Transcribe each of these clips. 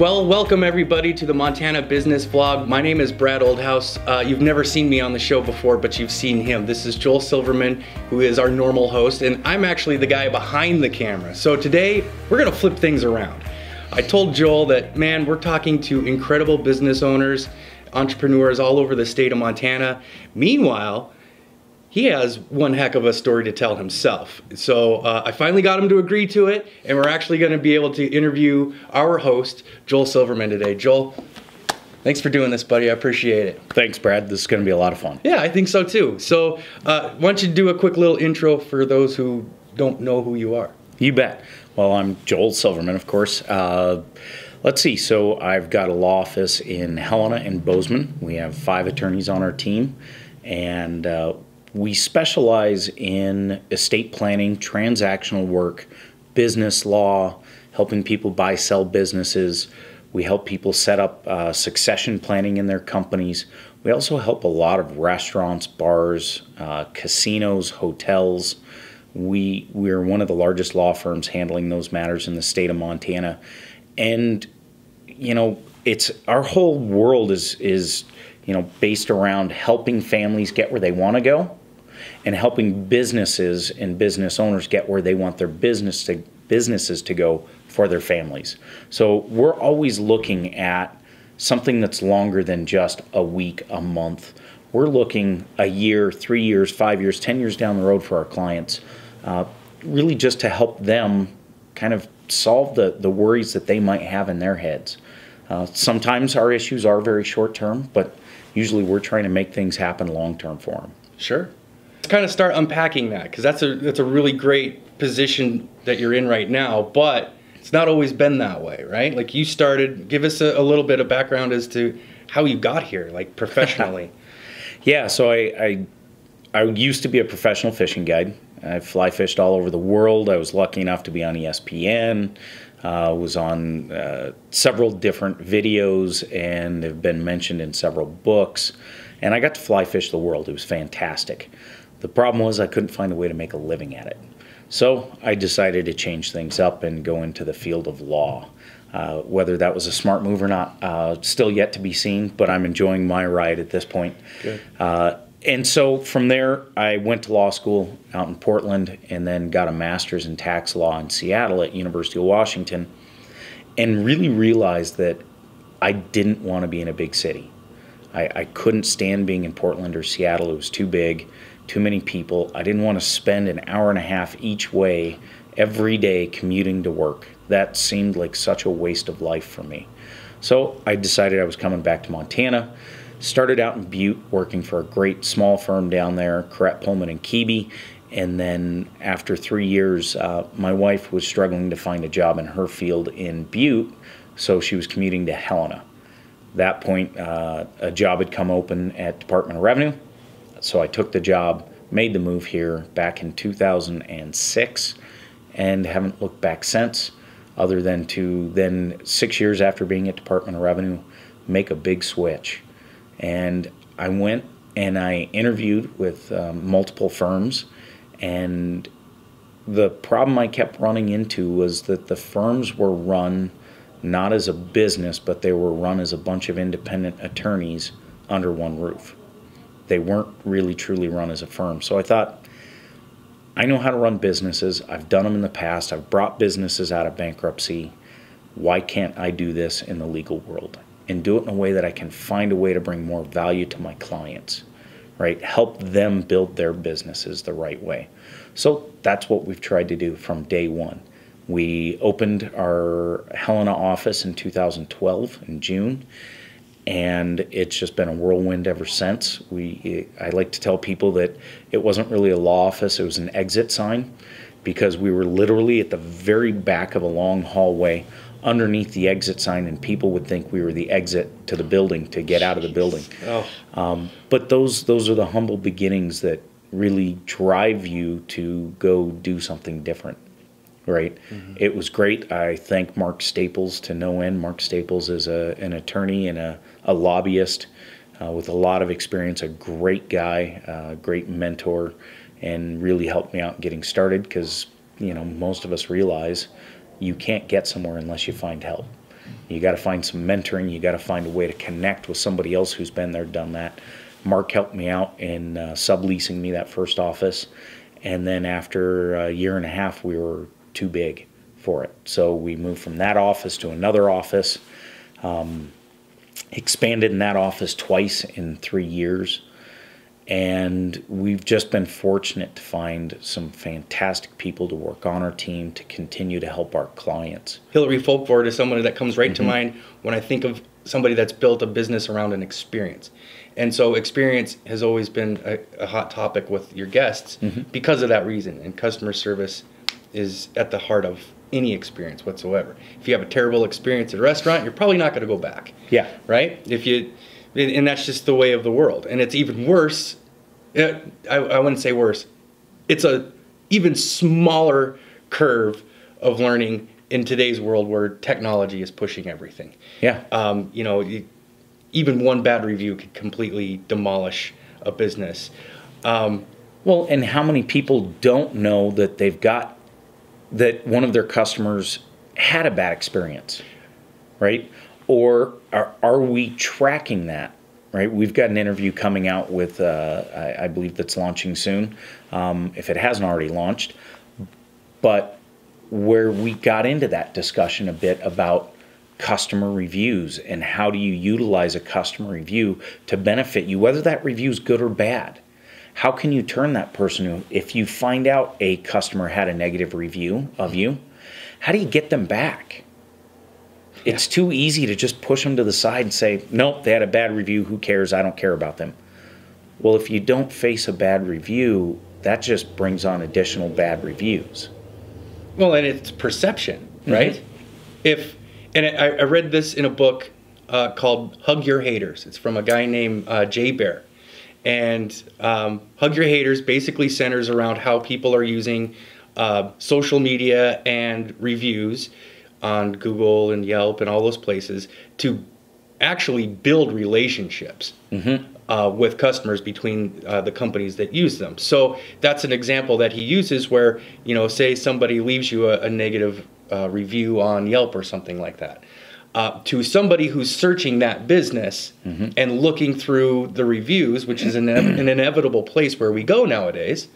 Well, welcome everybody to the Montana Business Vlog. My name is Brad Oldhouse. You've never seen me on the show before, but you've seen him. This is Joel Silverman, who is our normal host, and I'm actually the guy behind the camera. So today, we're gonna flip things around. I told Joel that, man, we're talking to incredible business owners, entrepreneurs all over the state of Montana. Meanwhile, he has one heck of a story to tell himself. So I finally got him to agree to it, and we're actually gonna be able to interview our host, Joel Silverman, today. Joel, thanks for doing this, buddy. I appreciate it. Thanks, Brad. This is gonna be a lot of fun. Yeah, I think so too. So why don't you do a quick little intro for those who don't know who you are? You bet. Well, I'm Joel Silverman, of course. Let's see, so I've got a law office in Helena and Bozeman. We have 5 attorneys on our team, and we specialize in estate planning, transactional work, business law, helping people buy, sell businesses. We help people set up succession planning in their companies. We also help a lot of restaurants, bars, casinos, hotels. We're one of the largest law firms handling those matters in the state of Montana. And, you know, our whole world is based around helping families get where they want to go, and helping businesses and business owners get where they want their businesses to go for their families. So we're always looking at something that's longer than just a week, a month. We're looking a year, 3 years, 5 years, 10 years down the road for our clients, really just to help them kind of solve the worries that they might have in their heads. Sometimes our issues are very short term, but usually we're trying to make things happen long term for them. Sure. Let's kind of start unpacking that, because that's a really great position that you're in right now, but it's not always been that way, right? Like, you started, give us a little bit of background as to how you got here, like professionally. Yeah, so I used to be a professional fishing guide. I fly fished all over the world. I was lucky enough to be on ESPN, was on several different videos, and have been mentioned in several books. And I got to fly fish the world. It was fantastic. The problem was I couldn't find a way to make a living at it. So I decided to change things up and go into the field of law. Whether that was a smart move or not, still yet to be seen, but I'm enjoying my ride at this point. Good. And so from there, I went to law school out in Portland, and then got a master's in tax law in Seattle at University of Washington, and really realized that I didn't want to be in a big city. I couldn't stand being in Portland or Seattle. It was too big, too many people. I didn't want to spend an hour and a half each way every day commuting to work. That seemed like such a waste of life for me. So I decided I was coming back to Montana. Started out in Butte, working for a great small firm down there, Corrett, Pullman and Keeby. And then after 3 years, my wife was struggling to find a job in her field in Butte, so she was commuting to Helena. At that point, a job had come open at Department of Revenue, so I took the job, made the move here back in 2006, and haven't looked back since, other than to then 6 years after being at Department of Revenue, make a big switch. And I went and I interviewed with multiple firms, and the problem I kept running into was that the firms were run not as a business, but they were run as a bunch of independent attorneys under one roof. They weren't really truly run as a firm. So I thought, I know how to run businesses. I've done them in the past. I've brought businesses out of bankruptcy. Why can't I do this in the legal world? And do it in a way that I can find a way to bring more value to my clients, right? Help them build their businesses the right way. So that's what we've tried to do from day one. We opened our Helena office in 2012 in June, and it's just been a whirlwind ever since. I like to tell people that it wasn't really a law office, it was an exit sign, because we were literally at the very back of a long hallway underneath the exit sign, and people would think we were the exit to the building to get out of the building. Oh. But those are the humble beginnings that really drive you to go do something different, right? Mm-hmm. It was great. I thank Mark Staples to no end. Mark Staples is an attorney and a lobbyist with a lot of experience, a great guy, a great mentor, and really helped me out getting started, because most of us realize you can't get somewhere unless you find help. You got to find some mentoring. You got to find a way to connect with somebody else who's been there, done that. Mark helped me out in subleasing me that first office. And then after a year and a half, we were too big for it. So we moved from that office to another office, expanded in that office twice in 3 years. And we've just been fortunate to find some fantastic people to work on our team to continue to help our clients. Hillary Folkvord is someone that comes right to mind when I think of somebody that's built a business around an experience. And so experience has always been a hot topic with your guests because of that reason. And customer service is at the heart of any experience whatsoever. If you have a terrible experience at a restaurant, you're probably not going to go back. Yeah. Right? And that's just the way of the world. And it's even worse. I wouldn't say worse. It's a even smaller curve of learning in today's world where technology is pushing everything. Yeah. Even one bad review could completely demolish a business. Well, and how many people don't know that that one of their customers had a bad experience, right? Or are we tracking that, right? We've got an interview coming out with, I believe that's launching soon, if it hasn't already launched, but where we got into that discussion a bit about customer reviews and how do you utilize a customer review to benefit you, whether that review is good or bad. How can you turn that person, if you find out a customer had a negative review of you, how do you get them back? It's too easy to just push them to the side and say, nope, they had a bad review, who cares, I don't care about them. Well, if you don't face a bad review, that just brings on additional bad reviews. Well, and it's perception, right? I read this in a book called Hug Your Haters. It's from a guy named Jay Bear. And Hug Your Haters basically centers around how people are using social media and reviews on Google and Yelp and all those places to actually build relationships with customers between the companies that use them. So that's an example that he uses where, say somebody leaves you a negative review on Yelp or something like that. To somebody who's searching that business and looking through the reviews, which is an inevitable place where we go nowadays,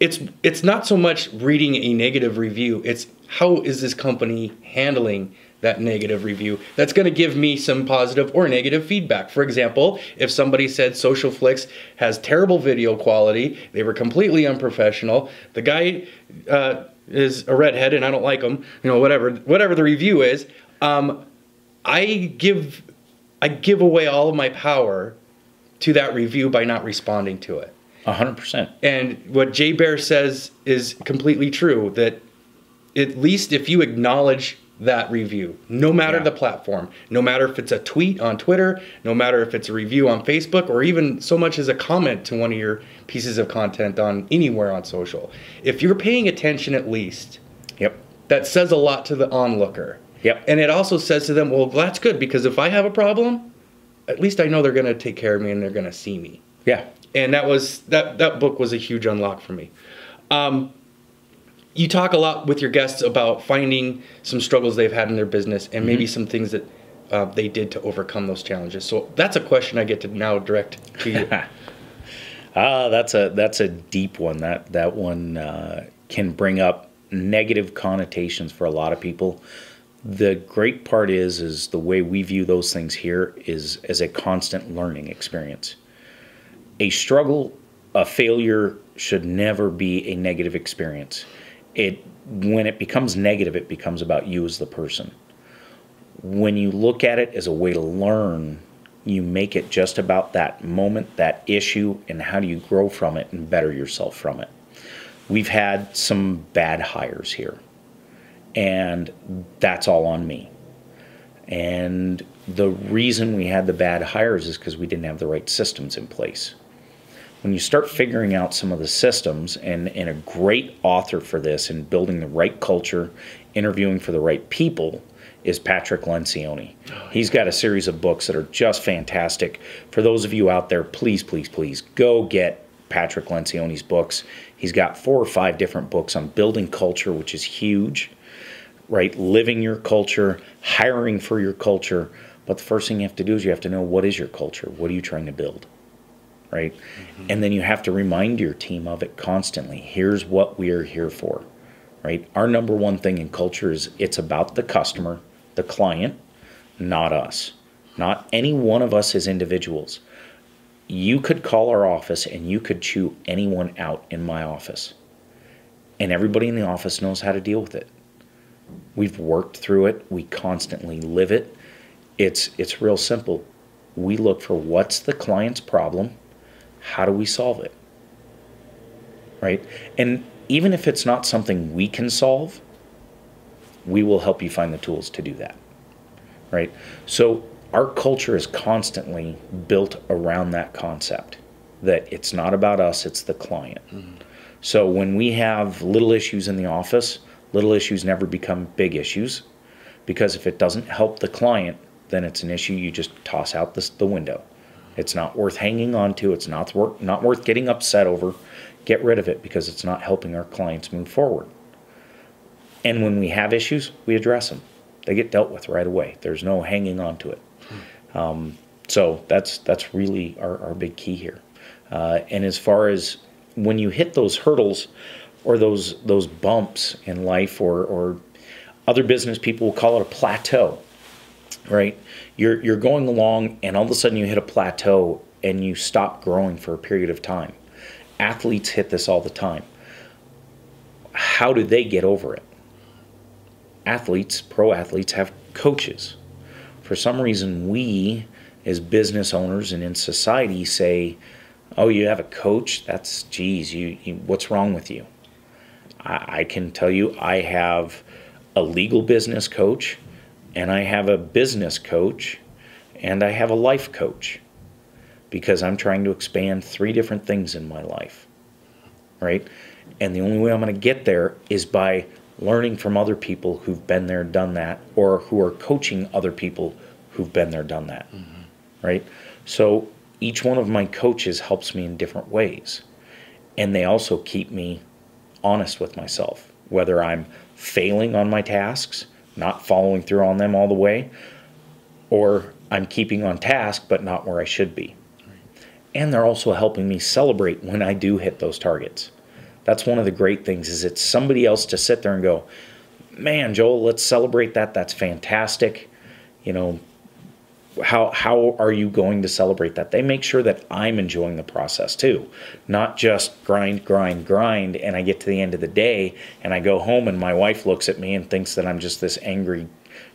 it's not so much reading a negative review, it's how is this company handling that negative review that's going to give me some positive or negative feedback. For example, if somebody said SocialFlix has terrible video quality, they were completely unprofessional, the guy is a redhead and I don't like him, whatever the review is, I give away all of my power to that review by not responding to it. 100%. And what Jay Bear says is completely true, that at least if you acknowledge that review, no matter the platform, no matter if it's a tweet on Twitter, no matter if it's a review on Facebook, or even so much as a comment to one of your pieces of content on anywhere on social, if you're paying attention at least, that says a lot to the onlooker. And it also says to them, well, that's good, because if I have a problem, at least I know they're going to take care of me and they're going to see me. And that book was a huge unlock for me. You talk a lot with your guests about finding some struggles they've had in their business and maybe some things that they did to overcome those challenges. So that's a question I get to now direct to you. That's a deep one. That one can bring up negative connotations for a lot of people. The great part is the way we view those things here is as a constant learning experience. A struggle, a failure should never be a negative experience. When it becomes negative, it becomes about you as the person. When you look at it as a way to learn, you make it just about that moment, that issue, and how do you grow from it and better yourself from it. We've had some bad hires here, and that's all on me. And the reason we had the bad hires is because we didn't have the right systems in place. When you start figuring out some of the systems, and a great author for this and building the right culture, interviewing for the right people, is Patrick Lencioni. He's got a series of books that are just fantastic. For those of you out there, please, please, please go get Patrick Lencioni's books. He's got 4 or 5 different books on building culture, which is huge. right? Living your culture, hiring for your culture. But the first thing you have to do is you have to know, what is your culture? What are you trying to build? Right? And then you have to remind your team of it constantly. Here's what we are here for. Right? Our number one thing in culture is it's about the customer, the client, not us. Not any one of us as individuals. You could call our office and you could chew anyone out in my office. And everybody in the office knows how to deal with it. We've worked through it. We constantly live it. It's real simple. We look for what's the client's problem. How do we solve it? Right? And even if it's not something we can solve, we will help you find the tools to do that. Right? So our culture is constantly built around that concept, that it's not about us, it's the client. So when we have little issues in the office, little issues never become big issues, because if it doesn't help the client, then it's an issue you just toss out the window. It's not worth hanging on to. It's not worth getting upset over. Get rid of it, because it's not helping our clients move forward. And when we have issues, we address them. They get dealt with right away. There's no hanging on to it. So that's really our big key here. And as far as when you hit those hurdles or those bumps in life, or other business people will call it a plateau, right? You're going along and all of a sudden you hit a plateau and you stop growing for a period of time. Athletes hit this all the time. How do they get over it? Athletes, pro athletes, have coaches. For some reason, we as business owners and in society say, oh, you have a coach? That's, geez, what's wrong with you? I can tell you, I have a legal business coach, and I have a business coach, and I have a life coach, because I'm trying to expand 3 different things in my life, right? And the only way I'm going to get there is by learning from other people who've been there, done that, or who are coaching other people who've been there, done that, right? So each one of my coaches helps me in different ways, and they also keep me honest with myself, whether I'm failing on my tasks, not following through on them all the way, or I'm keeping on task but not where I should be. And they're also helping me celebrate when I do hit those targets. That's one of the great things, is it's somebody else to sit there and go, man, Joel, let's celebrate that. That's fantastic. You know, how are you going to celebrate that? They make sure that I'm enjoying the process too, not just grind, and I get to the end of the day and I go home and my wife looks at me and thinks that I'm just this angry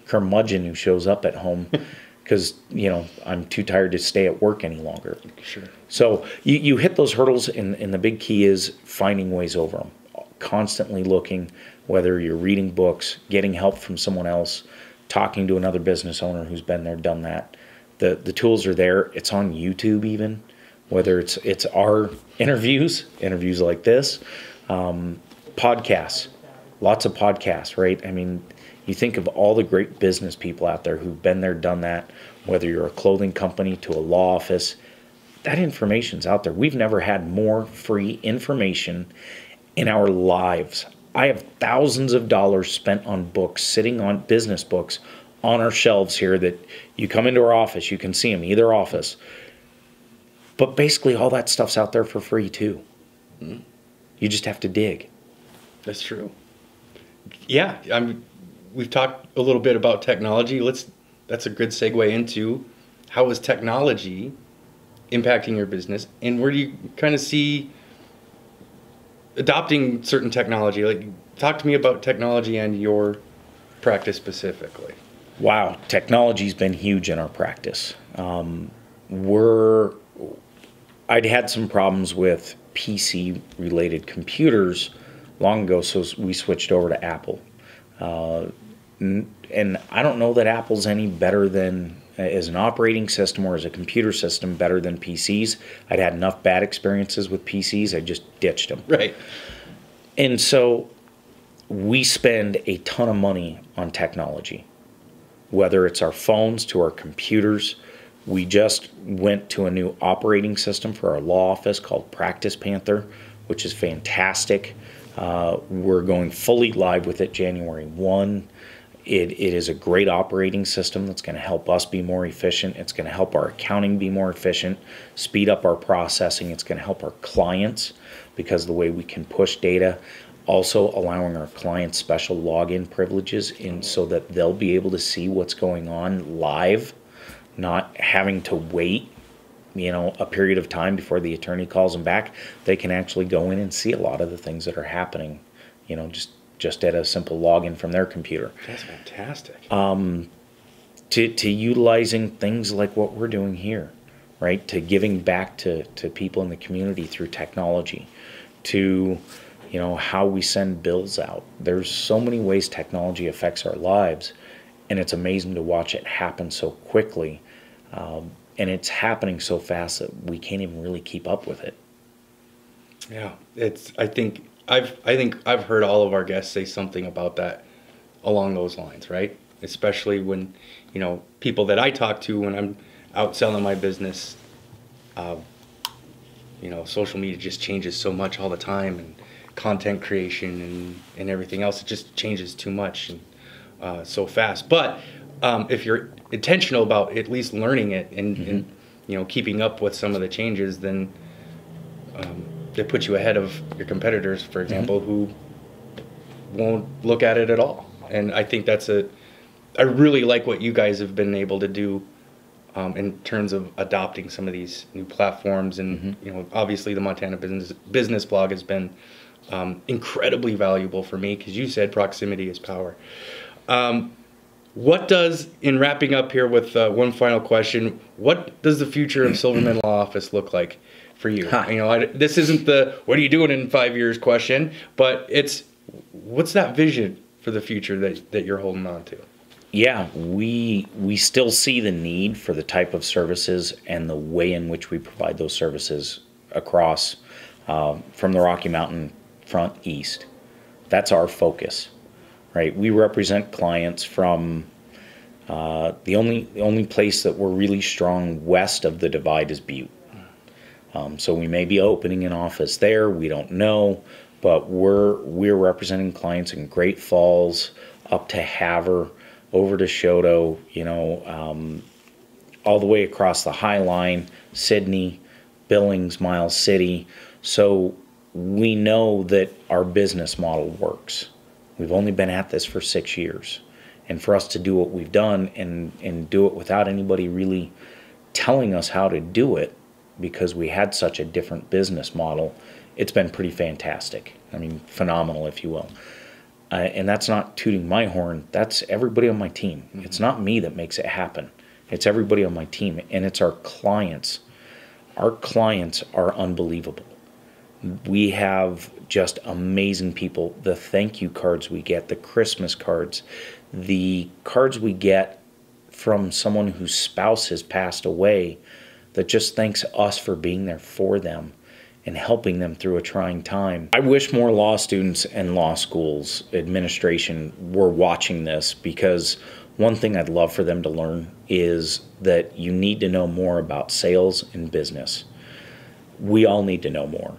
curmudgeon who shows up at home because, you know, I'm too tired to stay at work any longer. Sure. So you hit those hurdles, and the big key is finding ways over them. Constantly looking, whether you're reading books, getting help from someone else, talking to another business owner who's been there, done that. The tools are there. It's on YouTube even, whether it's our interviews like this, podcasts, lots of podcasts, right? I mean, you think of all the great business people out there who've been there, done that, whether you're a clothing company to a law office, that information's out there. We've never had more free information in our lives. I have thousands of dollars spent on books, sitting on business books on our shelves here, that you come into our office, you can see them, either office. But basically all that stuff's out there for free too. You just have to dig. That's true. Yeah, we've talked a little bit about technology. That's a good segue into how is technology impacting your business, and where do you kind of see adopting certain technology? Like, talk to me about technology and your practice specifically. Wow, technology's been huge in our practice. I'd had some problems with PC-related computers long ago, so we switched over to Apple. And I don't know that Apple's any better than, as an operating system or as a computer system, better than PCs. I'd had enough bad experiences with PCs, I just ditched them. Right. And so we spend a ton of money on technology, whether it's our phones to our computers. We just went to a new operating system for our law office called Practice Panther, which is fantastic. We're going fully live with it January 1. It is a great operating system that's going to help us be more efficient. It's going to help our accounting be more efficient, speed up our processing. It's going to help our clients because of the way we can push data. Also allowing our clients special login privileges so that they'll be able to see what's going on live, not having to wait, a period of time before the attorney calls them back. They can actually go in and see a lot of the things that are happening, just at a simple login from their computer. That's fantastic. To utilizing things like what we're doing here, right? To giving back to people in the community through technology, to how we send bills out. There's so many ways technology affects our lives, and it's amazing to watch it happen so quickly. And it's happening so fast that we can't even really keep up with it. Yeah, I think I've heard all of our guests say something about that along those lines, right? Especially when, people that I talk to when I'm out selling my business, social media just changes so much all the time, and content creation and everything else, it just changes too much and so fast. But if you're intentional about at least learning it and keeping up with some of the changes, then it puts you ahead of your competitors, for example, who won't look at it at all. And I think I really like what you guys have been able to do in terms of adopting some of these new platforms. And obviously the Montana Business Blog has been incredibly valuable for me, because you said proximity is power. What does, in wrapping up here with one final question, what does the future of SIlverman Law Office look like for you? This isn't the what are you doing in 5 years question, but it's what's that vision for the future that you're holding on to? Yeah, we still see the need for the type of services and the way in which we provide those services across from the Rocky Mountain front east. That's our focus, right? We represent clients from the only place that we're really strong west of the divide is Butte. So we may be opening an office there, we don't know, but we're representing clients in Great Falls, up to Havre, over to Choteau, all the way across the High Line, Sydney, Billings, Miles City. So we know that our business model works. We've only been at this for 6 years. And for us to do what we've done and do it without anybody really telling us how to do it, because we had such a different business model, it's been pretty fantastic. I mean, phenomenal, if you will. And that's not tooting my horn. That's everybody on my team. Mm-hmm. It's not me that makes it happen. It's everybody on my team, and it's our clients. Our clients are unbelievable. We have just amazing people. The thank you cards we get, the Christmas cards, the cards we get from someone whose spouse has passed away that just thanks us for being there for them and helping them through a trying time. I wish more law students and law schools administration were watching this, because one thing I'd love for them to learn is that you need to know more about sales and business. We all need to know more.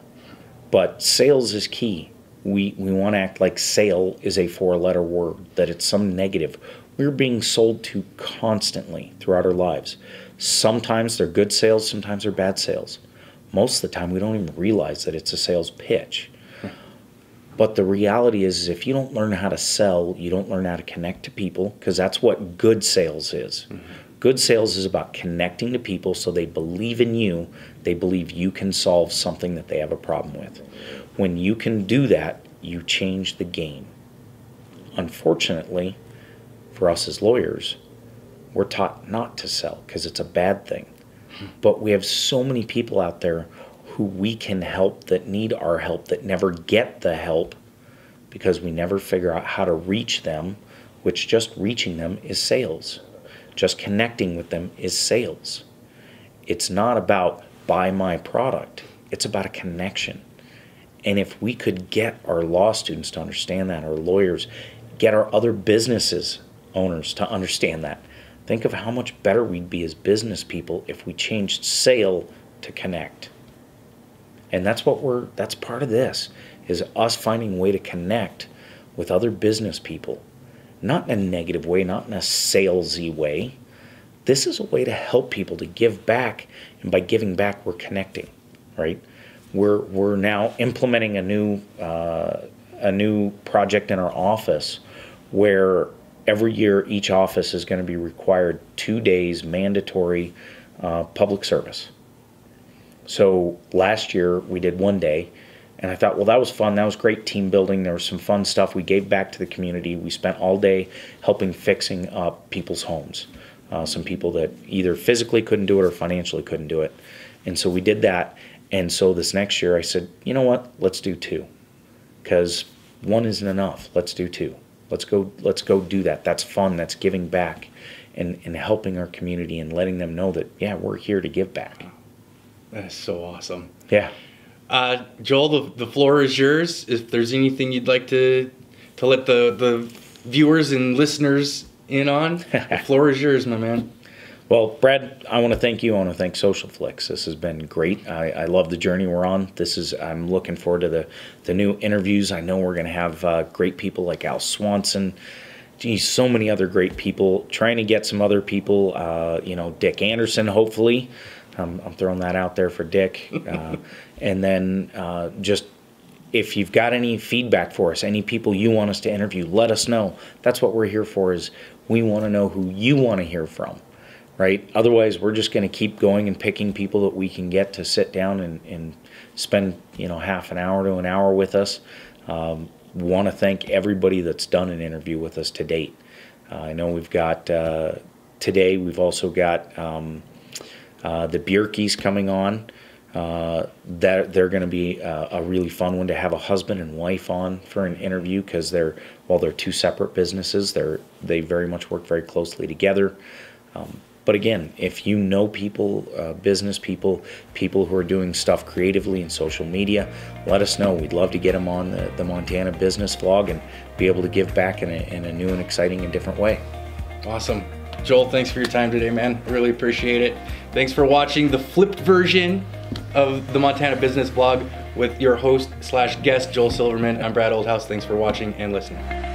But sales is key. We want to act like sale is a 4-letter word, that it's some negative. We're being sold to constantly throughout our lives. Sometimes they're good sales, sometimes they're bad sales. Most of the time we don't even realize that it's a sales pitch. But the reality is if you don't learn how to sell, you don't learn how to connect to people, because that's what good sales is. Mm-hmm. Good sales is about connecting to people so they believe in you, they believe you can solve something that they have a problem with. When you can do that, you change the game. Unfortunately, for us as lawyers, we're taught not to sell because it's a bad thing. But we have so many people out there who we can help that need our help, that never get the help because we never figure out how to reach them, which just reaching them is sales. Just connecting with them is sales. It's not about buy my product. It's about a connection. And if we could get our law students to understand that, our lawyers, get our other businesses owners to understand that, think of how much better we'd be as business people if we changed sale to connect. And that's part of this, is us finding a way to connect with other business people. Not in a negative way, not in a salesy way. This is a way to help people to give back, and by giving back, we're connecting, right? We're now implementing a new project in our office where every year each office is going to be required 2 days mandatory public service. So last year we did 1 day, and I thought, well, that was fun. That was great team building. There was some fun stuff. We gave back to the community. We spent all day helping fixing up people's homes. Some people that either physically couldn't do it or financially couldn't do it. And so we did that. And so this next year I said, you know what, let's do 2. Because 1 isn't enough. Let's do 2. Let's go do that. That's fun. That's giving back and helping our community and letting them know that, yeah, we're here to give back. That is so awesome. Yeah. Joel, the floor is yours. If there's anything you'd like to let the viewers and listeners in on, the floor is yours, my man. Well, Brad, I want to thank you. I want to thank Social Flicks. This has been great. I love the journey we're on. I'm looking forward to the new interviews. I know we're going to have great people like Al Swanson. Geez, so many other great people. Trying to get some other people, Dick Anderson, hopefully. I'm throwing that out there for Dick. And then just if you've got any feedback for us, any people you want us to interview, let us know. That's what we're here for, is we want to know who you want to hear from, right? Otherwise, we're just going to keep going and picking people that we can get to sit down and spend, half an hour to an hour with us. Want to thank everybody that's done an interview with us to date. I know we've got, today we've also got the Bierkes coming on. That they're going to be a really fun one to have a husband and wife on for an interview, because they're 2 separate businesses. They very much work very closely together. But again, if you know people, business people, people who are doing stuff creatively in social media, let us know. We'd love to get them on the Montana Business Vlog and be able to give back in a new and exciting and different way. Awesome. Joel, thanks for your time today, man. Really appreciate it. Thanks for watching the flipped version of the Montana Business Vlog with your host / guest, Joel Silverman. I'm Brad Oldhouse. Thanks for watching and listening.